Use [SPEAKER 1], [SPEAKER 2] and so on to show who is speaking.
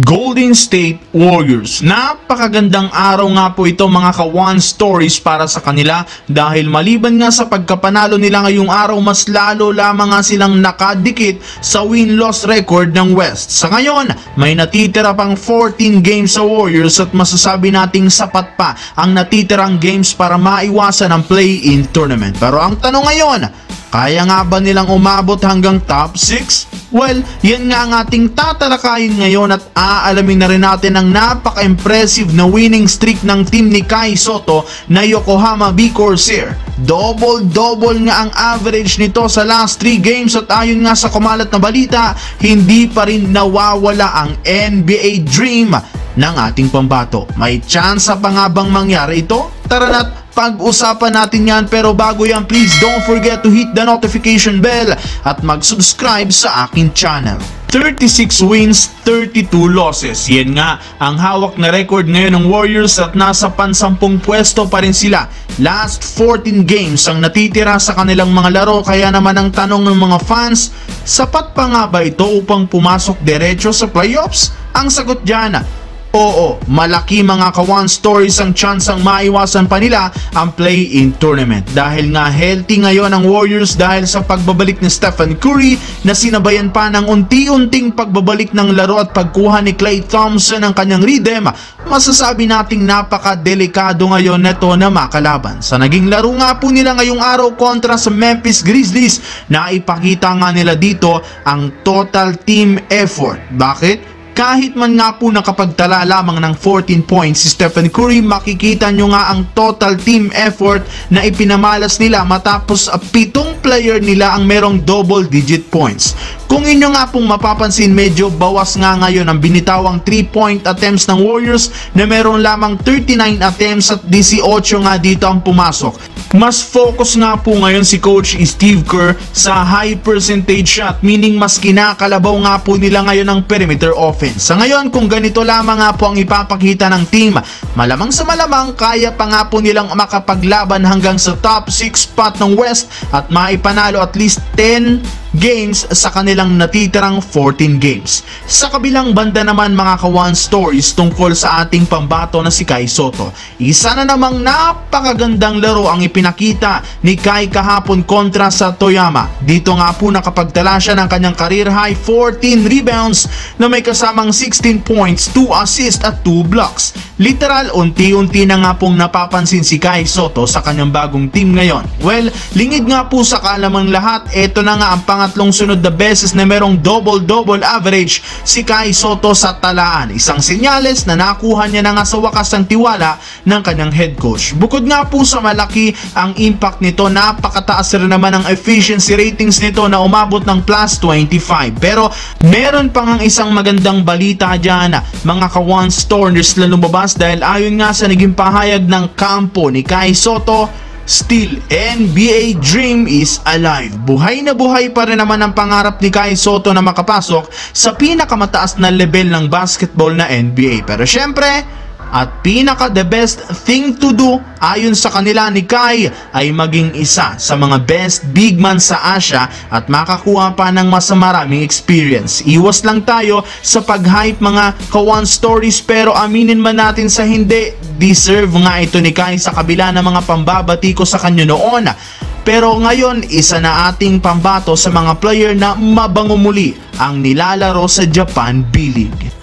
[SPEAKER 1] Golden State Warriors. Napakagandang araw nga po ito mga ka-one stories para sa kanila dahil maliban nga sa pagkapanalo nila ngayong araw, mas lalo lamang nga silang nakadikit sa win-loss record ng West. Sa ngayon, may natitira pang 14 games sa Warriors at masasabi nating sapat pa ang natitirang games para maiwasan ang play-in tournament. Pero ang tanong ngayon, kaya nga ba nilang umabot hanggang top 6? Well, yan nga ang ating tatalakayin ngayon at aalamin na rin natin ang napaka-impressive na winning streak ng team ni Kai Sotto na Yokohama B. Corsair. Double-double nga ang average nito sa last 3 games at ayon nga sa kumalat na balita, hindi pa rin nawawala ang NBA Dream ng ating pambato. May tsansa pa nga bang mangyari ito? Tara na't pag-usapan natin yan, pero bago yan, please don't forget to hit the notification bell at mag-subscribe sa aking channel. 36 wins, 32 losses. Yan nga ang hawak na record ngayon ng Warriors at nasa pansampung pwesto pa rin sila. Last 14 games ang natitira sa kanilang mga laro, kaya naman ang tanong ng mga fans, sapat pa nga ba ito upang pumasok diretso sa playoffs? Ang sagot dyan, oo, malaki mga ka-one stories ang tsansang maiwasan pa nila ang play-in tournament. Dahil nga healthy ngayon ang Warriors dahil sa pagbabalik ni Stephen Curry na sinabayan pa ng unti-unting pagbabalik ng laro at pagkuha ni Klay Thompson ng kanyang rhythm, masasabi nating napaka-delikado ngayon neto na makalaban. Sa naging laro nga po nila ngayong araw kontra sa Memphis Grizzlies, na ipakita nga nila dito ang total team effort. Bakit? Kahit man nga po nakapagtala lamang ng 14 points si Stephen Curry, makikita nyo nga ang total team effort na ipinamalas nila matapos 7 player nila ang merong double digit points. Kung inyo nga pong mapapansin, medyo bawas nga ngayon ang binitawang 3-point attempts ng Warriors na meron lamang 39 attempts at 18 nga dito ang pumasok. Mas focus nga po ngayon si Coach Steve Kerr sa high percentage shot, meaning mas kinakalabaw nga po nila ngayon ang perimeter offense. Sa ngayon, kung ganito lamang nga po ang ipapakita ng team, malamang sa malamang kaya pa nga po nilang makapaglaban hanggang sa top 6 spot ng West at maipanalo at least 10 games sa kanilang natitirang 14 games. Sa kabilang banda naman mga ka-one stories tungkol sa ating pambato na si Kai Sotto. Isa na namang napakagandang laro ang ipinakita ni Kai kahapon kontra sa Toyama. Dito nga po nakapagtala siya ng kanyang career high 14 rebounds na may kasamang 16 points, 2 assists at 2 blocks. Literal, unti-unti na nga pong napapansin si Kai Sotto sa kanyang bagong team ngayon. Well, lingid nga po sa kalamang lahat, eto na nga ang pangatlong sunod na beses na merong double-double average si Kai Sotto sa talaan. Isang senyales na nakuha niya na nga sa wakas ang tiwala ng kanyang head coach. Bukod nga po sa malaki ang impact nito, napakataas rin naman ang efficiency ratings nito na umabot ng plus 25. Pero meron pang ang isang magandang balita dyan mga ka-one stories na lumabas dahil ayon nga sa naging pahayag ng kampo ni Kai Sotto, still NBA Dream is alive. Buhay na buhay pa rin naman ang pangarap ni Kai Sotto na makapasok sa pinakamataas na level ng basketball na NBA. Pero syempre, at pinaka the best thing to do ayon sa kanila ni Kai ay maging isa sa mga best big man sa Asia at makakuha pa ng mas maraming experience. Iwas lang tayo sa pag-hype mga ka-one stories, pero aminin man natin sa hindi, deserve nga ito ni Kai sa kabila ng mga pambabati ko sa kanya noon. Pero ngayon, isa na ating pambato sa mga player na mabango muli ang nilalaro sa Japan B-League.